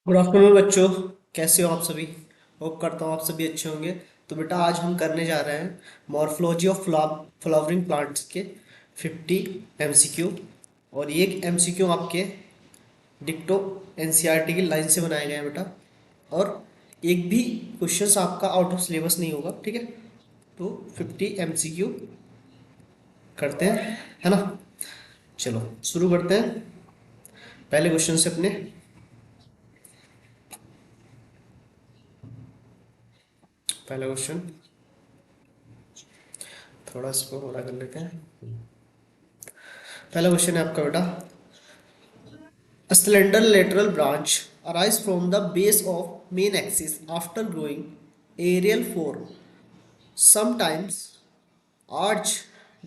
Good afternoon बच्चों। कैसे हो आप सभी? होप करता हूँ आप सभी अच्छे होंगे। तो बेटा आज हम करने जा रहे हैं मॉर्फोलॉजी ऑफ फ्लावरिंग प्लांट्स के 50 MCQ। और ये MCQ आपके डिक्टो एनसीईआरटी की लाइन से बनाया गया है बेटा। और एक भी क्वेश्चंस आपका आउट ऑफ सिलेबस नहीं होगा, ठीक है। तो 50 MCQ करते हैं, है ना। चलो शुरू करते हैं पहले क्वेश्चन से अपने। पहला क्वेश्चन थोड़ा इसको बड़ा कर लेते हैं। पहला क्वेश्चन है आपका बेटा, a slender lateral branch arise from the base of main axis after growing aerial form, sometimes arch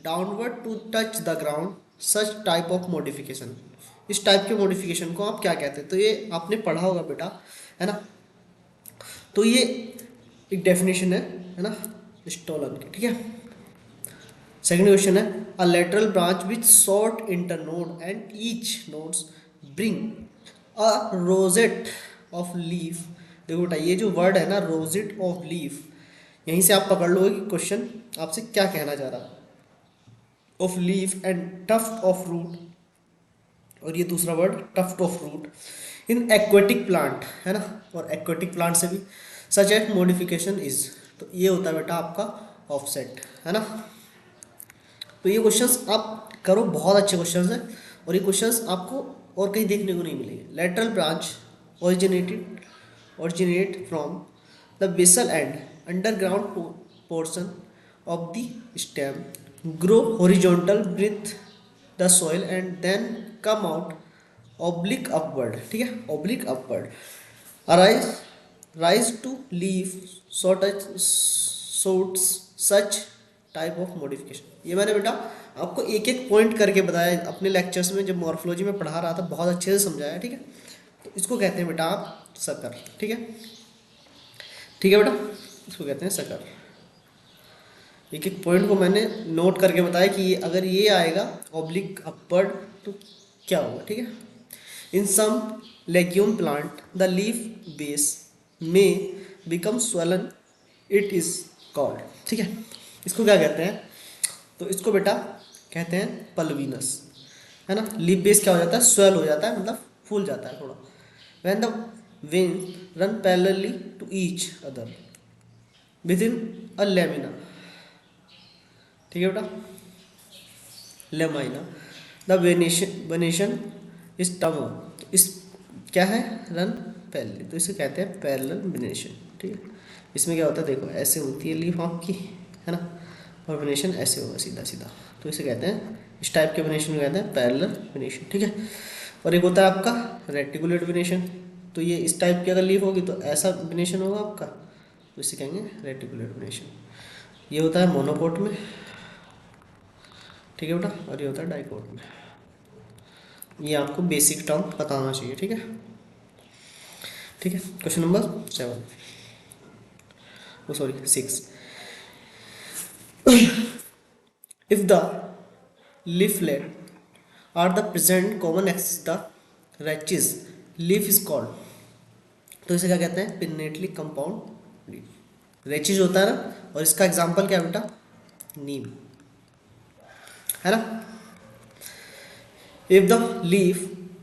downward to touch the ground. Such type of modification, इस टाइप के मॉडिफिकेशन को आप क्या कहते हैं? तो ये आपने पढ़ा होगा बेटा, है ना। तो ये एक डेफिनेशन है ना, स्टोलन की, ठीक है। सेकंड क्वेश्चन है, अ lateral branch which short internode and each nodes bring a rosette of leaf. देखो बेटा, ये जो वर्ड है ना, रोजेट ऑफ लीफ, यहीं से आप पकड़ लोगे कि क्वेश्चन आपसे क्या कहना चाह रहा है। Of leaf and tuft of root, और ये दूसरा word tuft of root in aquatic plant, है ना। और एक्वेटिक प्लांट से भी सच एट मॉडिफिकेशन इज, तो ये होता है बेटा आपका ऑफसेट, है ना। तो ये क्वेश्चंस आप करो, बहुत अच्छे क्वेश्चंस हैं। और ये क्वेश्चंस आपको और कहीं देखने को नहीं मिलेंगे। Lateral branch originate from the basal end underground portion of the stem, grow horizontal beneath the soil and then come out oblique upward, ठीक है, oblique upward, arise rise to leaf sorts such type of modification. ये मैंने बेटा आपको एक एक point करके बताया अपने लेक्चर्स में, जब मॉर्फोलॉजी में पढ़ा रहा था, बहुत अच्छे से समझाया, ठीक है। तो इसको कहते हैं बेटा आप सकर, ठीक है। ठीक है बेटा, इसको कहते हैं सकर। एक एक पॉइंट को मैंने नोट करके बताया कि ये अगर ये आएगा ऑब्लिक अपवर्ड तो क्या होगा, ठीक है। In some legume plant the leaf base में become swollen, it is called, ठीक है। इसको क्या कहते हैं? तो इसको बेटा कहते हैं पल्विनस, है ना। लीफ बेस क्या हो जाता है? स्वेल हो जाता है, मतलब फूल जाता है थोड़ा। when the veins run parallelly to each other within a lamina, ठीक है बेटा, lamina, the venation is term, तो इस क्या है? रन पैरेलल, तो इसे कहते हैं पैरेलल वेनेशन, ठीक है। इसमें क्या होता है? देखो ऐसे होती है लीफ आपकी, है ना, और वेनेशन ऐसे होगा सीधा सीधा, तो इसे कहते हैं, इस टाइप के वेनेशन को कहते हैं पैरेलल वेनेशन, ठीक है। और एक होता है आपका रेटिकुलेट वेनेशन, तो ये इस टाइप की अगर लीफ होगी तो ऐसा वेनेशन होगा आपका, तो इसे कहेंगे रेटिकुलेट वेनेशन। ये होता है मोनोकोट में, ठीक है बेटा, और ये होता है डाइकोट में। ये आपको बेसिक टर्म पता होना चाहिए, ठीक है। ठीक है, question number 7, oh sorry 6, if the leaflet are the present common axis the rachis leaf is called, तो इसे क्या कहते हैं? Pinnately compound leaf. रेचिज होता है ना, और इसका एग्जांपल क्या है बेटा? नीम, है ना। If the leaf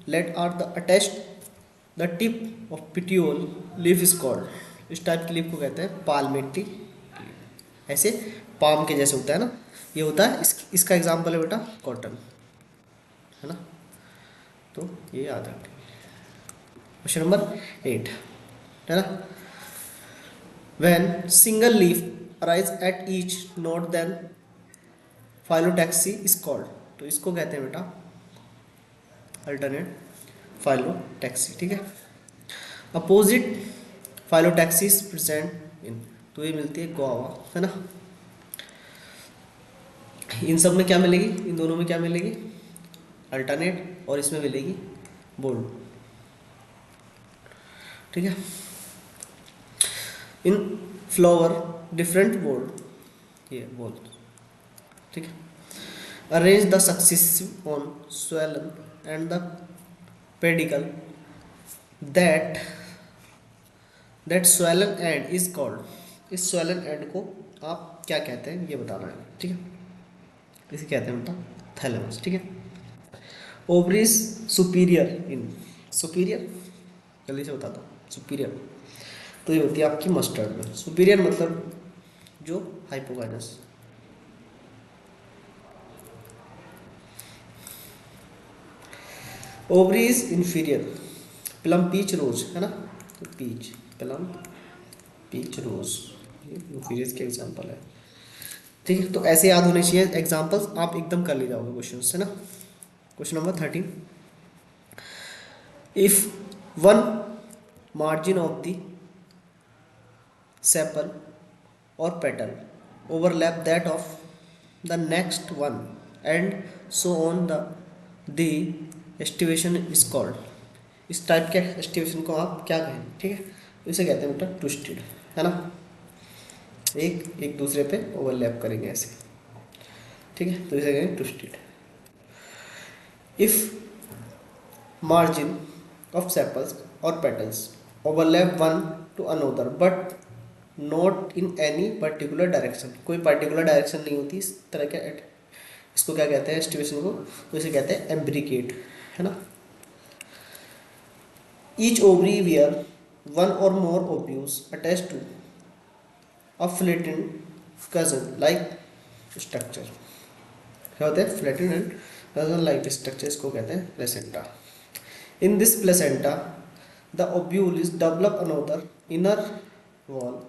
late are the attached the tip of petiole leaf is called, इस टाइप की लीफ को कहते हैं पाल्मेटी, ऐसे पाम के जैसे होता है ना, ये होता है। इसका एग्जांपल है बेटा कॉटन, है ना। तो ये याद रखें। क्वेश्चन नंबर 8, है ना, when single leaf arise at each node then phyllotaxy is called, तो इसको कहते हैं बेटा अल्टरनेट phyllotaxy, ठीक है। Opposite phyllotaxy is present in, तो ये मिलती है गुआवा, है ना। इन सब में क्या मिलेगी? इन दोनों में क्या मिलेगी? अल्टरनेट, और इसमें मिलेगी बोल्ड, ठीक है। इन फ्लावर डिफरेंट बोल्ड, ये बोल्ड, ठीक है। Arrange the successive on swollen and the pedicle that that swollen and is called, इस swollen एंड को आप क्या कहते हैं ये बताना है, ठीक है। इसे कहते हैं बेटा थैलेमस, ठीक है। ओवरीज सुपीरियर इन, सुपीरियर जल्दी से बता दो, सुपीरियर तो ये होती है आपकी मस्टर्ड में। सुपीरियर मतलब जो hypogynous, ovaries inferior, plum peach rose है ना, तो पीच प्लम पीच रोज ये इंफीरियर के एग्जांपल है, ठीक है। तो ऐसे याद होने चाहिए एग्जांपल्स, आप एकदम कर ले जाओगे क्वेश्चन से ना। Question number 13, if one margin of the sepal or petal overlap that of the next one and so on, the estivation is called, इस टाइप के एस्टिवेशन को आप क्या कहें, ठीक है। तो इसे कहते हैं बेटा ट्विस्टेड, है ना, एक एक दूसरे पे ओवरलैप करेंगे ऐसे, ठीक है, तो इसे कहेंगे twisted. If margin of sepals और petals overlap one to another but not in any particular direction, कोई पर्टिकुलर डायरेक्शन नहीं होती इस तरह के, इसको क्या कहते हैं एस्टिवेशन को, तो इसे कहते हैं एम्ब्रिकेट, है ना। ईच ओवरी वियर वन और more ovules attach to a flattened cushion like structure, क्या होते हैं flattened and cushion like structure, इसको कहते हैं placenta. In this placenta the ovule is develop another inner wall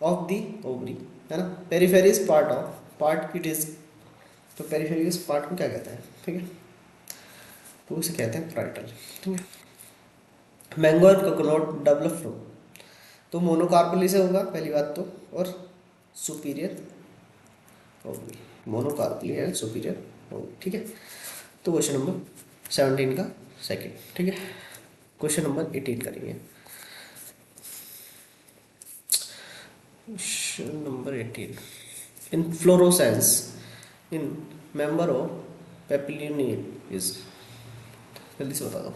of the ovary, है ना। Peripheral part of part it is, तो peripheral part को क्या कहते हैं, ठीक है, तो उसे कहते हैं पार्टल, ठीक है। मैंगो और कोकोनट डेवलप फ्रूट, तो मोनोकार्पली से होगा पहली बात तो, और सुपीरियर होगी, मोनोकार्पली एंड सुपीरियर होगी, ठीक है। तो क्वेश्चन नंबर 17 का सेकंड, ठीक है। क्वेश्चन नंबर 18 करेंगे। Question number 18, inflorescence in member of papilionate is, जल्दी से बता दो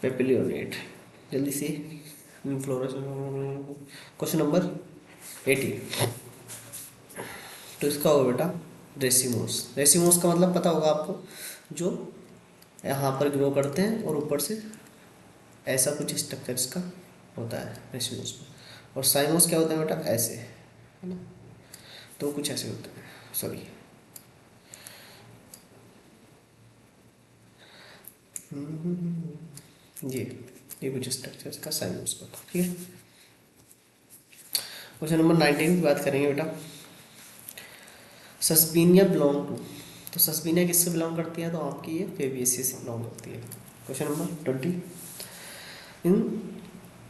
पेपिलियोनेट, जल्दी से इन्फ्लोरोसेंस। क्वेश्चन नंबर 18, तो इसका होगा बेटा रेसिमोस। रेसिमोस का मतलब पता होगा आपको, जो यहाँ पर ग्रो करते हैं और ऊपर से ऐसा कुछ स्ट्रक्चर इसका होता है रेसिमोस में, और साइमोस क्या होता है बेटा ऐसे, है ना, तो कुछ ऐसे होते हैं, सॉरी ये कुछ स्ट्रक्चर इसका साइमोस का, ठीक है। क्वेश्चन नंबर 19 की बात करेंगे बेटा, सस्पिनिया बिलोंग टू, तो सस्पिनिया किससे बिलोंग करती है, तो आपकी ये फेबिएसी से बिलोंग करती है। Question number 20, in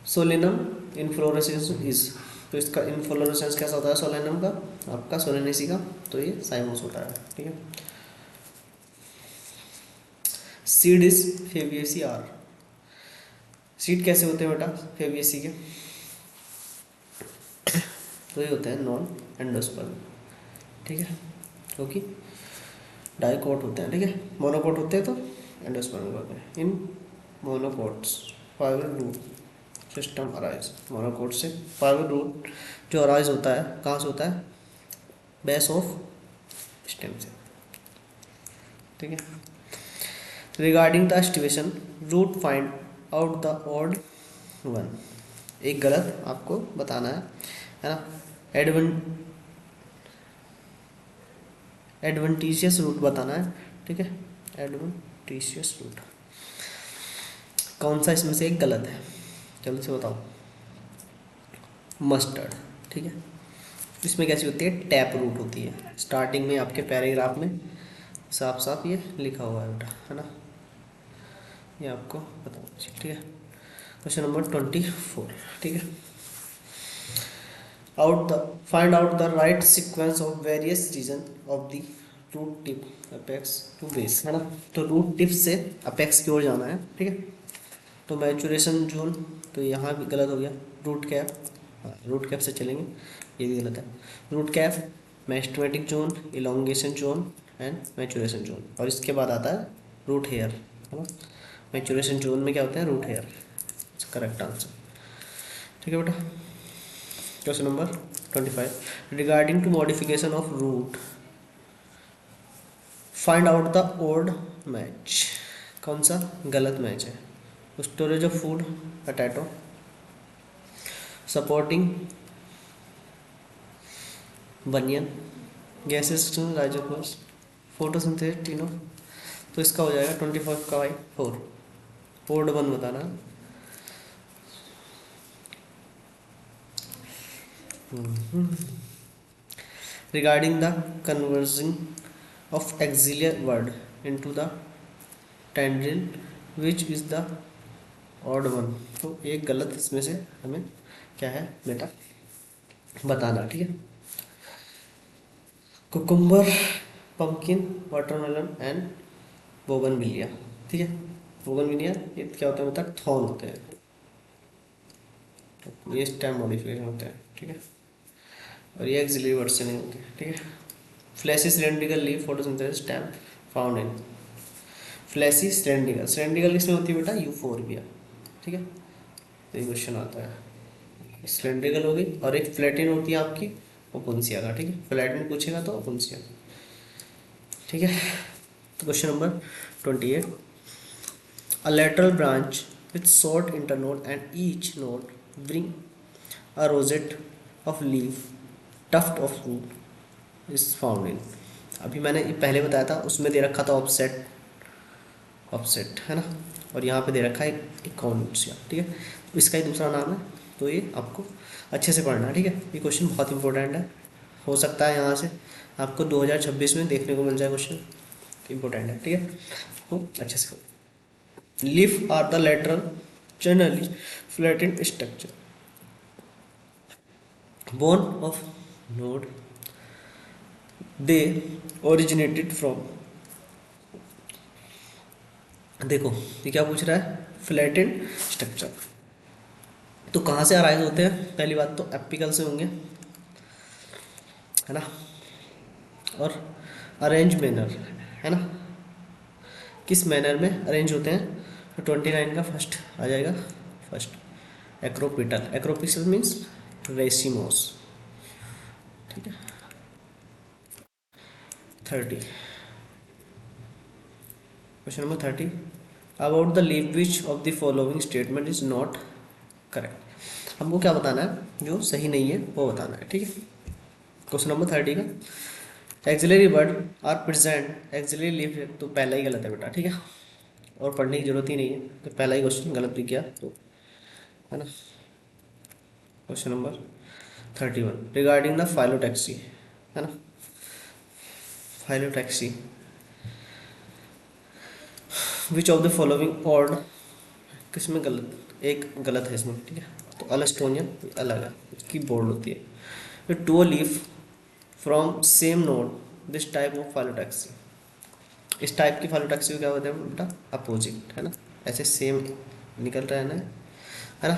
Solanum inflorescence is, तो इसका इन्फ्लोरेसेंस कैसा होता है सोलेनम का, आपका सोलेनेसी का, तो ये साइमोस होता है, ठीक है। Seed is Fabaceae are, seed कैसे होते हैं बेटा फेबिएसी के, तो ये होते हैं नॉन एंडोस्पर्म, ठीक है, क्योंकि डाइकोट होते हैं, ठीक है, मोनोकोट होते हैं तो एंडोस्पर्म होते हैं। In monocots fibre root system arise, monocot से फाइबर रूट जो अराइज होता है कहाँ से होता है, बेस ऑफ स्टेम से, ठीक है। Regarding the aestivation root find out the odd one, एक गलत आपको बताना है ना, एडवेंटिशियस रूट बताना है, ठीक है, एडवेंटिशियस रूट कौन सा इसमें से एक गलत है, जल्दी से बताओ। मस्टर्ड, ठीक है, इसमें कैसी होती है टैप रूट होती है, स्टार्टिंग में आपके पैराग्राफ में साफ साफ ये लिखा हुआ है बेटा, है ना, ये आपको बताना चाहिए, ठीक है। क्वेश्चन नंबर 24, ठीक है, find out the right sequence of various region of the root tip apex to base, है ना, तो रूट टिप से अपेक्स की ओर जाना है, ठीक है। तो मैचुरेशन जोन, तो यहाँ भी गलत हो गया, रूट कैप, हाँ रूट कैप से चलेंगे, ये भी गलत है, root cap, meristematic zone, elongation zone and maturation zone, और इसके बाद आता है रूट हेयर, है ना। मैचुरेशन जोन में क्या होता है रूट हेयर, करेक्ट आंसर। ठीक है बेटा। Question number 25, regarding to modification of root find out the odd match. कौन सा गलत मैच है? Storage of food potato, supporting banyan, gases rhizosperms, photosynthesis टीनो। तो इसका हो जाएगा 25 का बाई 4, ओड वन बताना। Regarding the conversion of axillary word into the tendril which is the odd one. तो एक गलत इसमें से हमें क्या है बेटा बताना, ठीक है। Cucumber, pumpkin, watermelon and bougainvillea, ठीक है। बोगनविलिया ये क्या होता है बेटा? थॉर्न होते हैं, ये स्टेम मॉडिफिकेशन होते हैं, ठीक है। और ये एक्सिलरी वर्ड से नहीं होते, ठीक है। Fleshy cylindrical leaf photosynthesis stem found in fleshy cylindrical, cylindrical किसमें होती है बेटा? यूफोर्बिया, ठीक है। तो ये क्वेश्चन आता है, सिलेंड्रिकल होगी। और एक फ्लैटिन होती है आपकी ओपुंसिया का, ठीक है। फ्लैटिन पूछेगा तो ओपुंसिया, ठीक है। तो question number 28, a lateral branch with short internode and each node bring a rosette of leaf tuft of root is found in। अभी मैंने ये पहले बताया था, उसमें दे रखा था ऑफसेट, ऑफसेट है ना, और यहाँ पे दे रखा है एक कॉन्सिया, ठीक है। तो इसका ही दूसरा नाम है, तो ये आपको अच्छे से पढ़ना है, ठीक है। ये क्वेश्चन बहुत इंपॉर्टेंट है, हो सकता है यहाँ से आपको 2026 में देखने को मिल जाए क्वेश्चन, इंपॉर्टेंट है, ठीक है। तो अच्छे से leaf are the lateral generally flattened structure born of node they originated from। देखो ये क्या पूछ रहा है? Flattened structure. तो कहाँ से अराइज होते हैं? पहली बात तो एपिकल से होंगे, है ना। और अरेंज मैनर, है ना, किस मैनर में अरेंज होते हैं? तो 29 का फर्स्ट आ जाएगा, first acropetal, acropetal means racemose, ठीक है। 30, question number 30, about the leaf which of the following statement is not correct. हमको क्या बताना है? जो सही नहीं है वो बताना है, ठीक है। क्वेश्चन नंबर 30 का, axillary word are present axillary leaf, तो पहला ही गलत है बेटा, ठीक है। और पढ़ने की जरूरत ही नहीं है, तो पहला ही क्वेश्चन गलत भी किया तो, है ना। Question number 31, regarding the phyllotaxy, है ना, phyllotaxy which of the following ऑर्ड, किसमें गलत? एक गलत है इसमें, ठीक है। तो अलेस्टोनिया अलग है, इसकी बोर्ड होती है। Two leaf from same node this type of phyllotaxy, इस टाइप की फाइलोटैक्सी को क्या होता है बेटा? अपोजिट, है ना, ऐसे सेम निकल रहा है ना।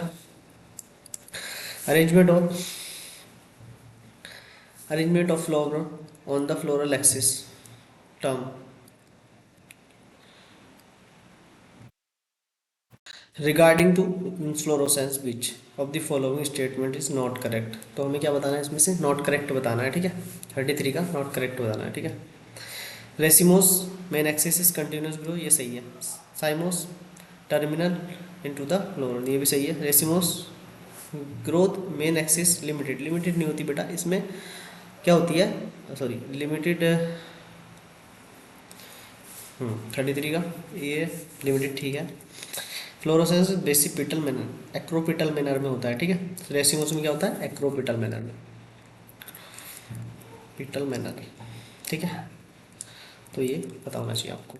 Arrangement of flora on the floral axis term regarding to inflorescence which of the following statement is not correct. तो हमें क्या बताना है इसमें से? नॉट करेक्ट बताना है, ठीक है। 33 का नॉट करेक्ट बताना है, ठीक है। Racemose main axis is continuous grow, ये सही है। साइमोस टर्मिनल इनटू द फ्लोरल, ये भी सही है। Racemose growth main axis limited, limited नहीं होती बेटा, इसमें क्या होती है? सॉरी लिमिटेड, 33 का ये लिमिटेड, ठीक है। Fluorescence basipetal manner, acropetal manner में होता है, ठीक है। रेसिमोस में क्या होता है? एक्रोपिटल मैनर में, पिटल मैनर, ठीक है। तो ये पता होना चाहिए आपको।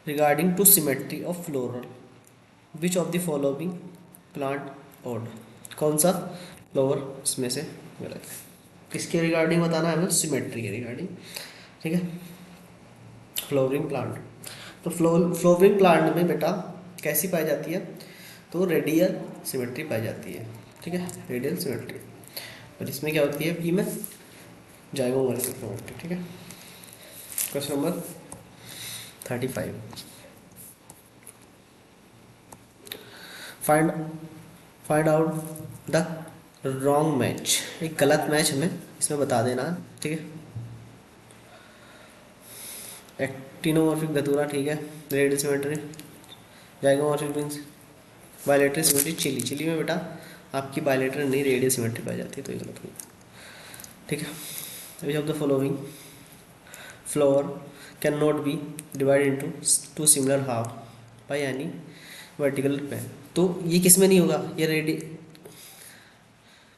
Regarding to symmetry of floral which of the following plant ऑर्ड, कौन सा फ्लोवर इसमें से गलत है? किसके रिगार्डिंग बताना है हमें? सिमेट्री के रिगार्डिंग, ठीक है। फ्लोवरिंग प्लांट, तो फ्लोवरिंग प्लांट में बेटा कैसी पाई जाती है? तो रेडियल सिमेट्री पाई जाती है, ठीक है, रेडियल सिमेट्री। और इसमें क्या होती है? पी में जाइगोमर्फिक सिमेट्री, ठीक है। Question number 35, find find out the wrong match, एक गलत मैच हमें इसमें बता देना है, ठीक है। एक्टिनोमॉर्फिक धतूरा, ठीक है। Radial symmetry, zygomorphic means bilateral symmetry, chilli, chilli में बेटा आपकी बायलेटरल नहीं रेडियल सिमेट्री पाई जाती है, तो ये गलत होगा, ठीक है। Which of the following flower can not be divide into two similar half by any vertical plane, तो ये किस में नहीं होगा, ये रेडी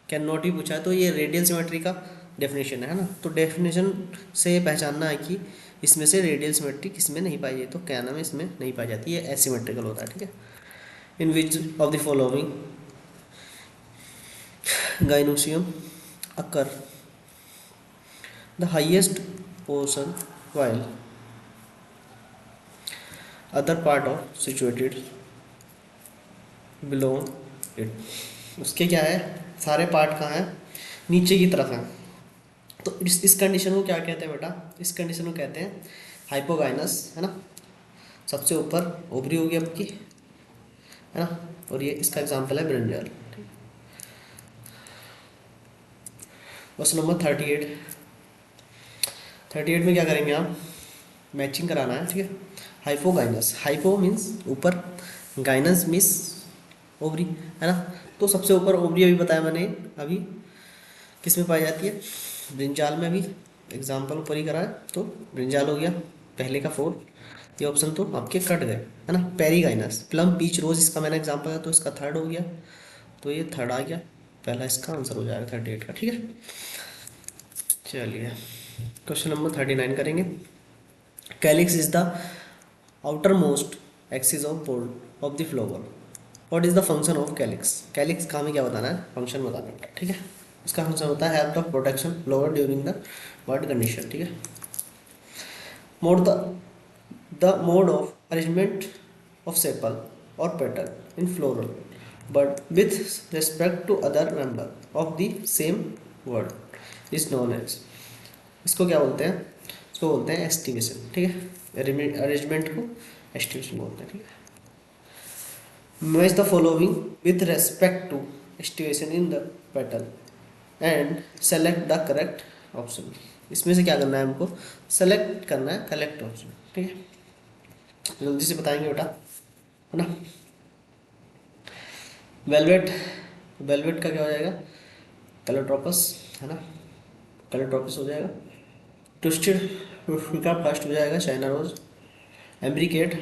कैन नॉट भी पूछा है, तो ये रेडियल सिमेट्री का डेफिनेशन है ना, तो डेफिनेशन से ये पहचानना है कि इसमें से रेडियल सिमेट्री किस में नहीं पाई है, तो क्या नाम है, इसमें नहीं पाई जाती, ये एसिमेट्रिकल होता है, ठीक है। In which of the following gynoecium occur the highest portion while other part of situated below it, उसके क्या है, सारे पार्ट कहाँ हैं, नीचे की तरफ हैं, तो इस कंडीशन को क्या कहते हैं बेटा, इस कंडीशन को कहते हैं हाइपोगाइनस, है ना। सबसे ऊपर ओवरी होगी आपकी, है ना, और ये इसका एग्जांपल है ब्रिंजल। क्वेश्चन नंबर 38, 38 में क्या करेंगे आप, मैचिंग कराना है, ठीक है। हाइपोगाइनस, हाइपो मीन्स ऊपर, गाइनस मीन्स ओवरी, है ना, तो सबसे ऊपर ओवरी अभी बताया मैंने, अभी किस में पाई जाती है, ब्रिंजाल में, अभी एग्जाम्पल ऊपर ही करा है, तो ब्रिंजाल हो गया पहले का 4, ये ऑप्शन तो आपके कट गए, है ना। पेरीगाइनस, प्लम पीच रोज इसका मैंने एग्जाम्पल है, तो इसका थर्ड हो गया, तो ये थर्ड आ गया, पहला इसका आंसर हो जाएगा 38 का, ठीक है। चलिए क्वेश्चन नंबर 39 करेंगे। Calyx is the outermost axis of pole of the flower, what is the function of calyx, calyx का हमें क्या बताना है, फंक्शन बताना है, ठीक है। इसका फंक्शन होता है help of protection flower during the bird condition, ठीक है। Mode the mode of arrangement of sepal और petal in floral but with respect to other member of the same word is known as, इसको क्या बोलते हैं, इसको बोलते हैं एस्टिवेशन, ठीक है। अरेंजमेंट को एस्टिवेशन बोलते हैं, ठीक है। Match the following with respect to aestivation in the petal and select the correct option, इसमें से क्या करना है हमको, सेलेक्ट करना है करेक्ट ऑप्शन, ठीक है। जल्दी से बताएंगे बेटा, है ना। वेलवेट, वेलवेट का क्या हो जाएगा, कलोट्रोपस, है ना, कलोट्रोपस हो जाएगा। ट्विस्टेड का फर्स्ट हो जाएगा चाइना रोज। एमरीकेट,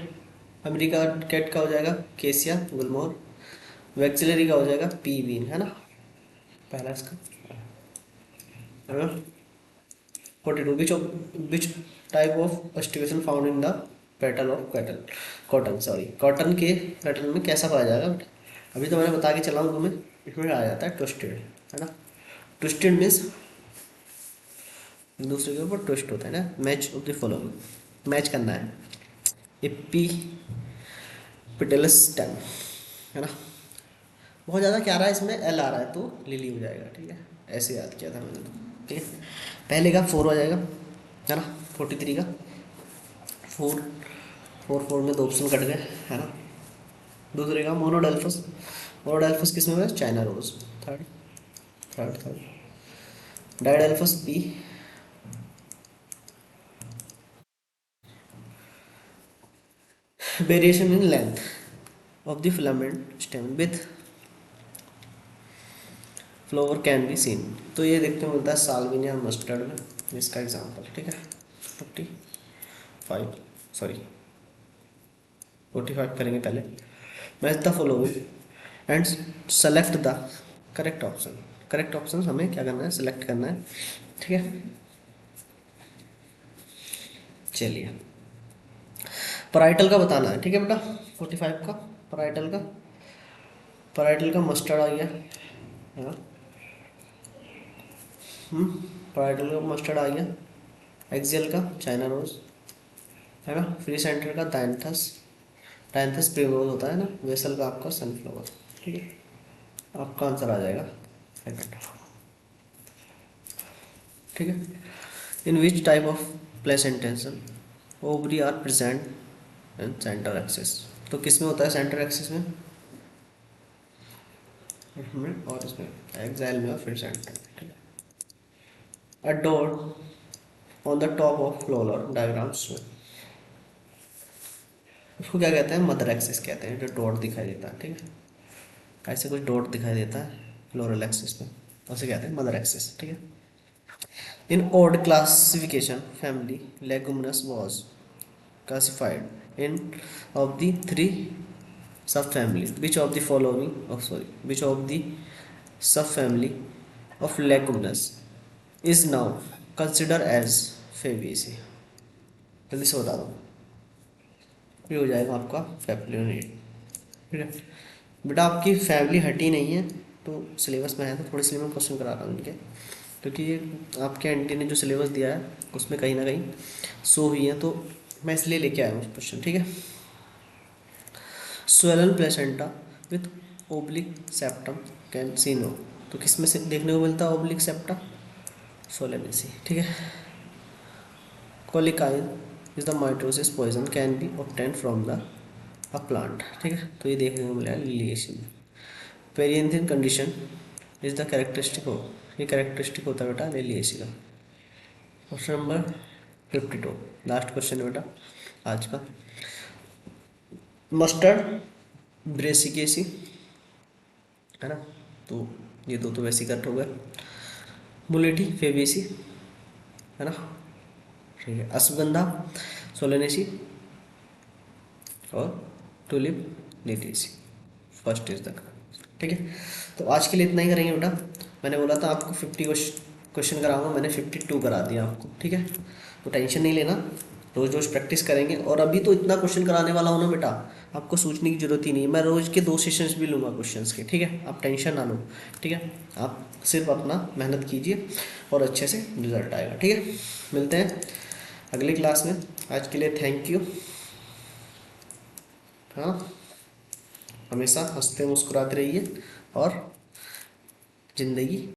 अमेरिका कैट का हो जाएगा केसिया गुलमोहर। वैक्सिलरी का हो जाएगा पी वीन, है ना, पहला इसका। 42 विच type of aestivation found in the petal of cattle, cotton, sorry cotton के पेटल में कैसा पाया जाएगा बेटा, अभी तो मैंने बता के चला हूँ तुम्हें, इसमें आ जाता है ट्विस्टेड, है ना। ट्विस्टेड मीन्स दूसरे के ऊपर ट्विस्ट होता है ना। Match of the following, match करना है, एपी पिटेलस स्टेम, है ना। बहुत ज़्यादा क्या आ रहा है इसमें, एल आ रहा है, तो लिली हो जाएगा, ठीक है, ऐसे याद किया था मैंने तो, ठीक है। पहले का 4 हो जाएगा, है ना, 43 का 4, 4 में 2 ऑप्शन कट गए, है ना। दूसरे का मोनोडेल्फस, मोनोडेल्फस किस में है, China rose, third, diadelphous B, variation in length of the filament stem with flower can be seen, तो ये देखते मिलता है साल्विनिया मस्टर्ड में, इसका एग्जांपल, ठीक है। 45 सॉरी 45 करेंगे पहले। Match the following and select the correct option, correct option हमें क्या करना है, सेलेक्ट करना है, ठीक है। चलिए पराइटल का बताना है, ठीक है बेटा। 45 का पराइटल का मस्टर्ड आ गया, है ना। पराइटल का मस्टर्ड आ गया, एक्सियल का चाइना रोज, है ना। फ्री सेंटर का डायंथस, डायंथस प्रिमरोज होता है ना। वेसल का आपका सनफ्लावर, ठीक है, आपका आंसर आ जाएगा सेकंड, ठीक है। In which type of placentation ovary are present and centre axis, तो किस में होता है सेंटर एक्सिस में, में और इसमें एक्साइल में और फिर सेंड करना, ठीक है। A dot on the top of floor diagram show, उसको क्या कहते हैं, मदर एक्सिस कहते हैं, जो डॉट दिखाई देता है, ठीक है। ऐसे कुछ डॉट दिखाई देता है फ्लोरल एक्सिस में, उसे कहते हैं मदर एक्सिस, ठीक है। इन odd classification family leguminous was classified in of the three subfamily, which of the following, which of the subfamily of leguminous is now considered as Fabaceae? जल्दी से बता दो, ये हो जाएगा आपका फेफलियोनिड, ठीक है। बेटा आपकी फैमिली हटी नहीं है, तो सिलेबस में है, तो थोड़ी सी मैं क्वेश्चन करा रहा हूँ इनके, क्योंकि ये आपके आंटी ने जो सिलेबस दिया है उसमें कहीं ना कहीं शो हुई है, तो मैं इसलिए लेके आया हूँ क्वेश्चन, ठीक है। Swollen placenta with oblique septum can see no, तो किस में से देखने को मिलता है ओब्लिक सेप्टा, सोलेनेसी, ठीक है। Colchicine is the mitosis poison can be obtain from the a plant, ठीक है, तो ये देखने को मिला है लिलिएसी में। पेरियंथिन कंडीशन इज द कैरेक्टरिस्टिक हो, ये कैरेक्टरिस्टिक होता है बेटा लिलिएसी का। क्वेश्चन नंबर 52, लास्ट क्वेश्चन है बेटा आज का। मस्टर्ड ब्रेसिकेसी, है ना, तो ये दो तो वैसे ही कट हो गए। मुलेठी फेबेसी, है ना, ठीक है। अश्वगंधा सोलेनेसी और टुलिप लिटियसी, फर्स्ट इज द, ठीक है। तो आज के लिए इतना ही करेंगे बेटा। मैंने बोला था आपको 50 क्वेश्चन कराऊंगा, मैंने 52 करा दिया आपको, ठीक है। तो टेंशन नहीं लेना, रोज़ रोज़ प्रैक्टिस करेंगे। और अभी तो इतना क्वेश्चन कराने वाला हूँ ना बेटा, आपको सोचने की ज़रूरत ही नहीं है। मैं रोज़ के 2 सेशंस भी लूँगा क्वेश्चंस के, ठीक है, आप टेंशन ना लो, ठीक है। आप सिर्फ अपना मेहनत कीजिए और अच्छे से रिजल्ट आएगा, ठीक है। मिलते हैं अगली क्लास में, आज के लिए थैंक यू। हाँ, हमेशा हंसते मुस्कुराते रहिए और ज़िंदगी